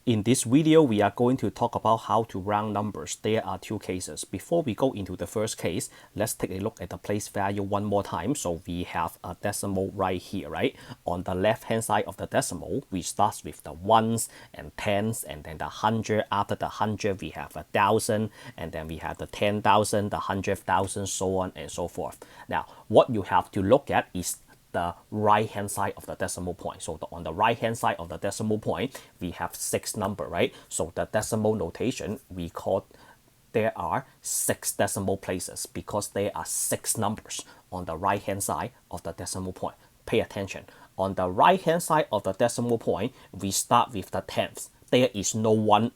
In this video, we are going to talk about how to round numbers. There are two cases. Before we go into the first case, let's take a look at the place value one more time. So we have a decimal right here, right? On the left-hand side of the decimal, we start with the ones and tens and then the 100. After the 100, we have 1,000 and then we have the 10,000, the 100,000, so on and so forth. Now, what you have to look at is the right hand side of the decimal point. So on the right hand side of the decimal point, we have 6 numbers, right? So the decimal notation, we call there are 6 decimal places because there are 6 numbers on the right hand side of the decimal point. Pay attention. On the right hand side of the decimal point, we start with the tenths. There is no ones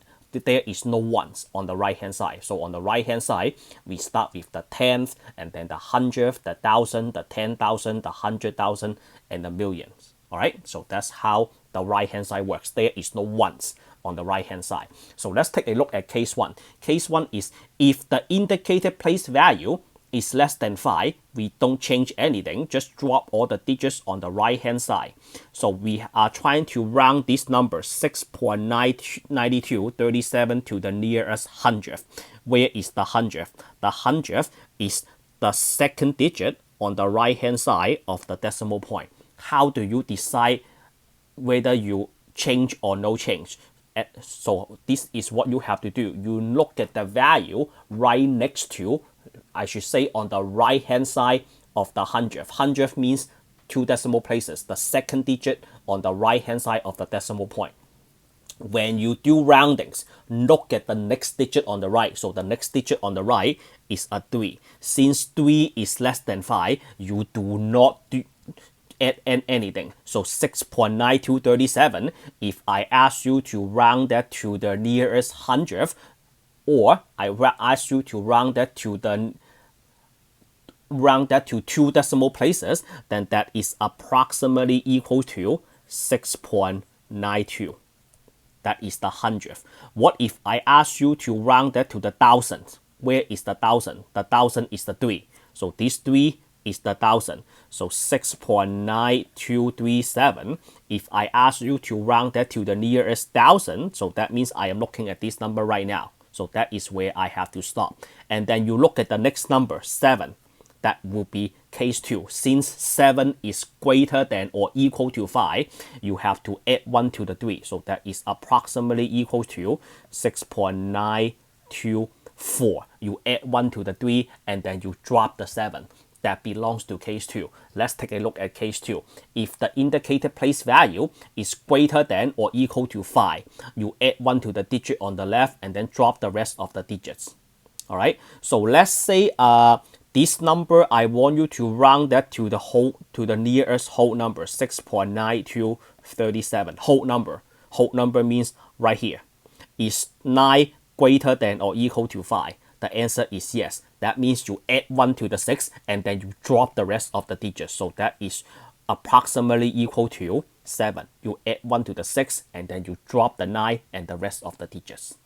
on the right hand side. So on the right hand side, we start with the tenth and then the hundredth, the thousand, the 10,000, the 100,000, and the millions. All right, so that's how the right hand side works. There is no ones on the right hand side. So let's take a look at case 1. Case 1 is if the indicated place value is less than 5, we don't change anything, just drop all the digits on the right hand side. So we are trying to round this number 6.9237 to the nearest hundredth. Where is the hundredth? The hundredth is the second digit on the right hand side of the decimal point. How do you decide whether you change or no change? So this is what you have to do. You look at the value right next to, I should say, on the right hand side of the hundredth. Hundredth means 2 decimal places, the second digit on the right hand side of the decimal point. When you do roundings, look at the next digit on the right. So the next digit on the right is a 3. Since 3 is less than 5, you do not add anything. So 6.9237, if I ask you to round that to the nearest hundredth, or I ask you to round that to 2 decimal places, then that is approximately equal to 6.92. That is the hundredth. What if I ask you to round that to the thousand? Where is the thousand? The thousand is the 3. So this 3 is the thousand. So 6.9237. If I ask you to round that to the nearest thousand, so that means I am looking at this number right now. So that is where I have to stop. And then you look at the next number, 7. That will be case 2. Since 7 is greater than or equal to 5, you have to add 1 to the 3. So that is approximately equal to 6.924. You add 1 to the 3 and then you drop the 7. That belongs to case 2. Let's take a look at case 2. If the indicated place value is greater than or equal to 5, you add 1 to the digit on the left and then drop the rest of the digits. All right. So let's say this number, I want you to round that to the nearest whole number, 6.9237. Whole number. Whole number means right here. Is 9 greater than or equal to 5? The answer is yes. That means you add 1 to the 6 and then you drop the rest of the digits. So that is approximately equal to 7. You add 1 to the 6 and then you drop the 9 and the rest of the digits.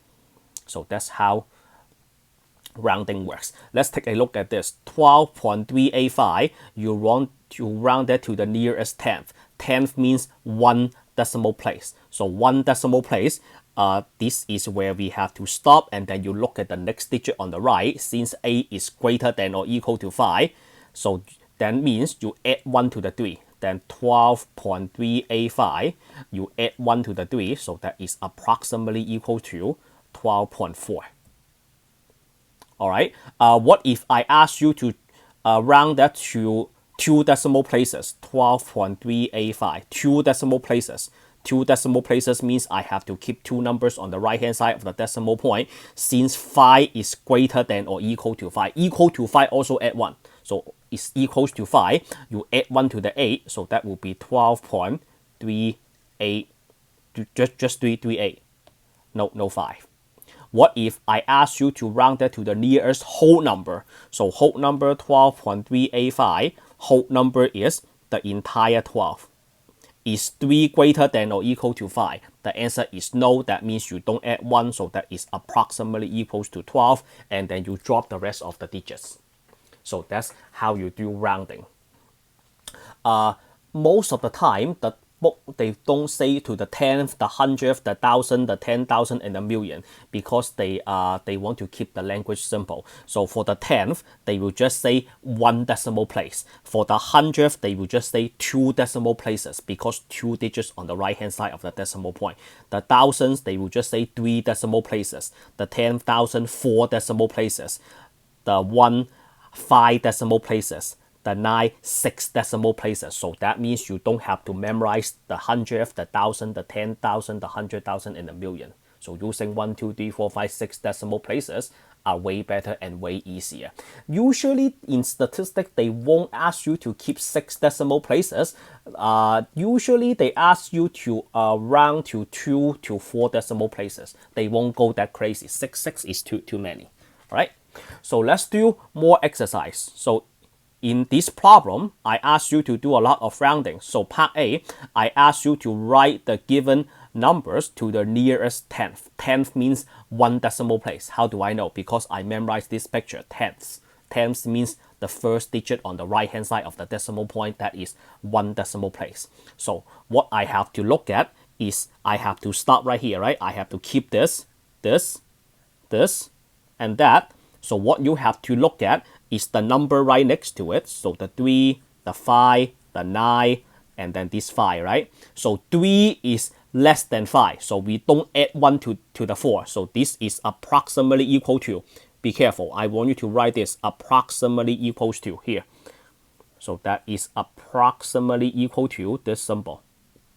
So that's how rounding works. Let's take a look at this. 12.385. You want to round that to the nearest tenth. Tenth means 1 decimal place. So 1 decimal place. This is where we have to stop and then you look at the next digit on the right. Since a is greater than or equal to 5, so that means you add 1 to the 3. Then 12.385, you add 1 to the 3, so that is approximately equal to 12.4. All right. What if I ask you to round that to 2 decimal places? 12.385, 2 decimal places. 2 decimal places means I have to keep 2 numbers on the right hand side of the decimal point. Since 5 is greater than or equal to 5, equal to 5 also add 1. So it's equals to 5. You add 1 to the 8, so that will be 12.38. Just 338. No 5. What if I ask you to round that to the nearest whole number? So whole number 12.385. Whole number is the entire 12. Is 3 greater than or equal to 5? The answer is no. That means you don't add 1, so that is approximately equals to 12, and then you drop the rest of the digits. So that's how you do rounding. Most of the time, textbook, they don't say to the 10th, the 100th, the 1,000, the 10,000, and the million, because they want to keep the language simple. So for the 10th, they will just say 1 decimal place. For the 100th, they will just say 2 decimal places, because 2 digits on the right hand side of the decimal point. The thousands, they will just say 3 decimal places. The 10,000, 4 decimal places. The 1, 5 decimal places. The 9, 6 decimal places. So that means you don't have to memorize the 100th, the 1,000, the 10,000, the 100,000, and the million. So using 1, 2, 3, 4, 5, 6 decimal places are way better and way easier. Usually in statistics, they won't ask you to keep 6 decimal places. Usually they ask you to round to 2 to 4 decimal places. They won't go that crazy. 6 is too many. All right. So let's do more exercise. So in this problem, I asked you to do a lot of rounding. So part A, I asked you to write the given numbers to the nearest tenth. Tenth means 1 decimal place. How do I know? Because I memorized this picture, tenths. Tenths means the first digit on the right hand side of the decimal point, that is 1 decimal place. So what I have to look at is I have to start right here, right? I have to keep this, and that. So what you have to look at is the number right next to it. So the 3, the 5, the 9, and then this 5, right? So 3 is less than 5. So we don't add 1 to the 4. So this is approximately equal to, be careful, I want you to write this, approximately equals to here. So that is approximately equal to this symbol.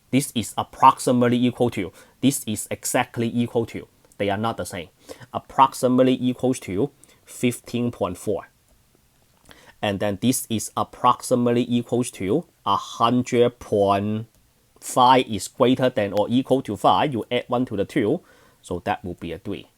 This is approximately equal to. This is exactly equal to. They are not the same. Approximately equals to 15.4. And then this is approximately equals to 100.5 is greater than or equal to 5. You add 1 to the 2, so that will be a 3.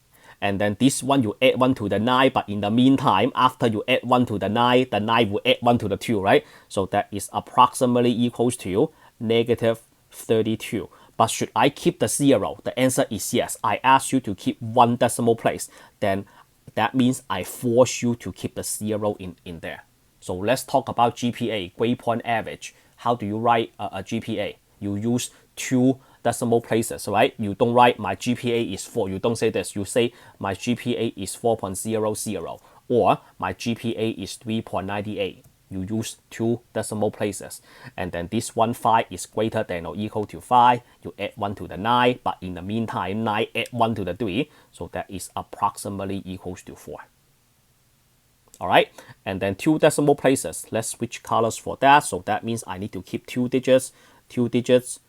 And then this one you add 1 to the 9, but in the meantime, after you add 1 to the 9 will add 1 to the 2, right? So that is approximately equals to negative 32. But should I keep the 0? The answer is yes. I ask you to keep 1 decimal place. Then that means I force you to keep the 0 in there. So let's talk about GPA, grade point average. How do you write a GPA? You use 2 decimal places, right? You don't write my GPA is 4. You don't say this. You say my GPA is 4.00 or my GPA is 3.98. You use 2 decimal places. And then this 1, 5 is greater than or equal to 5. You add 1 to the 9, but in the meantime, 9 add 1 to the 3. So that is approximately equals to 4. All right, and then 2 decimal places. Let's switch colors for that. So that means I need to keep 2 digits, 2 digits,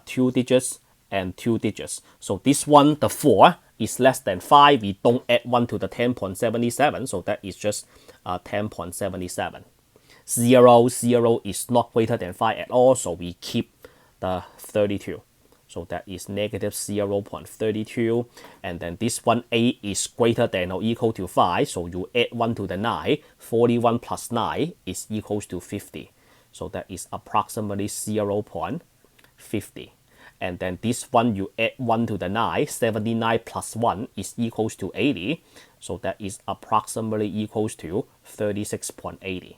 2 digits, and 2 digits. So this one, the 4, is less than 5. We don't add 1 to the 10.77. So that is just 10.77. 0 is not greater than 5 at all. So we keep the 32. So that is negative 0.32. And then this one, 8 is greater than or equal to 5. So you add 1 to the 9. 41 plus 9 is equals to 50. So that is approximately 0.50. And then this one, you add 1 to the 9. 79 plus 1 is equals to 80. So that is approximately equals to 36.80.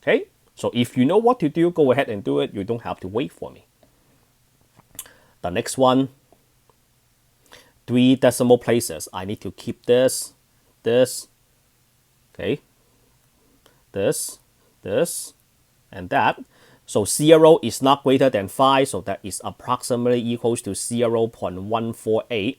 Okay? So if you know what to do, go ahead and do it. You don't have to wait for me. The next one, 3 decimal places. I need to keep this, okay, this, and that. So 0 is not greater than 5, so that is approximately equals to 0.148.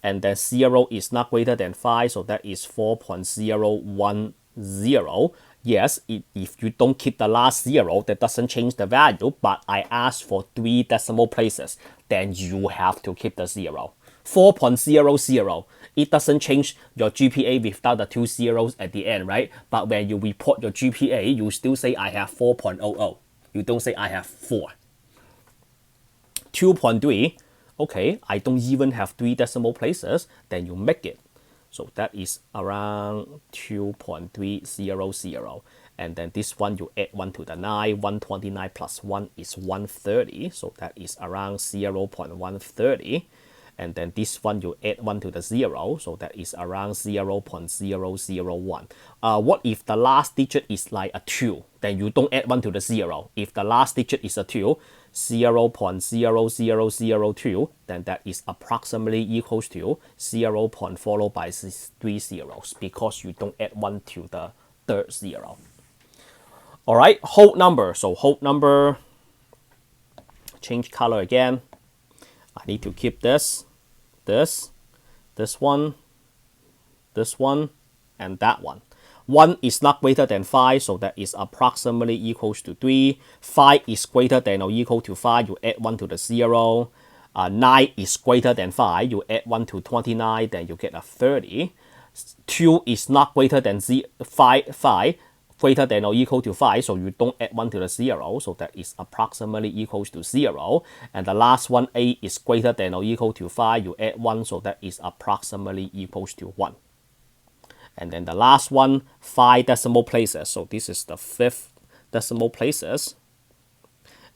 And then 0 is not greater than 5, so that is 4.010. Yes, if you don't keep the last 0, that doesn't change the value, but I asked for 3 decimal places, then you have to keep the 0. 4.00, it doesn't change your GPA without the 2 zeros at the end, right? But when you report your GPA, you still say I have 4.00. You don't say I have 4. 2.3, okay, I don't even have 3 decimal places, then you make it. So that is around 2.300. And then this one, you add 1 to the 9. 129 plus 1 is 130. So that is around 0.130. and then this one you add 1 to the 0, so that is around 0.001. What if the last digit is like a 2? Then you don't add 1 to the 0. If the last digit is a 2, 0.00002, then that is approximately equals to 0. Followed by 3 zeros, because you don't add 1 to the third 0. All right, whole number. So whole number, change color again. I need to keep this one, and that one. 1 is not greater than 5, so that is approximately equals to 3. 5 is greater than or equal to 5, you add 1 to the 0. 9 is greater than 5, you add 1 to 29, then you get a 30. 2 is not greater than 5, greater than or equal to 5, so you don't add 1 to the 0, so that is approximately equals to 0. And the last one, 8 is greater than or equal to 5, you add 1, so that is approximately equals to 1. And then the last one, 5 decimal places, so this is the 5th decimal places.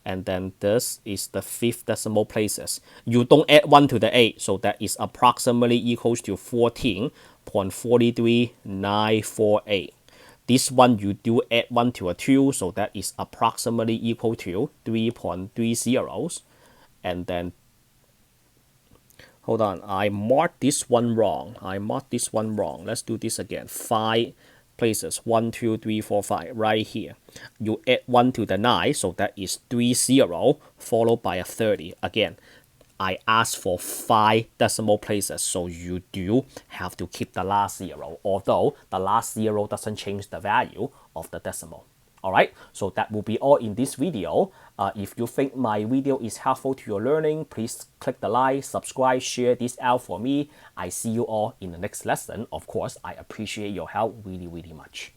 And then this is the 5th decimal places. You don't add 1 to the 8, so that is approximately equals to 14.43948. This one you do add 1 to a 2, so that is approximately equal to 3.30. And then, hold on, I marked this one wrong. Let's do this again. 5 places, 1, 2, 3, 4, 5, right here. You add 1 to the 9, so that is 30, followed by a 30. Again, I asked for 5 decimal places, so you do have to keep the last 0, although the last 0 doesn't change the value of the decimal. Alright, so that will be all in this video. If you think my video is helpful to your learning, please click the like, subscribe, share this out for me. I see you all in the next lesson. Of course, I appreciate your help really, really much.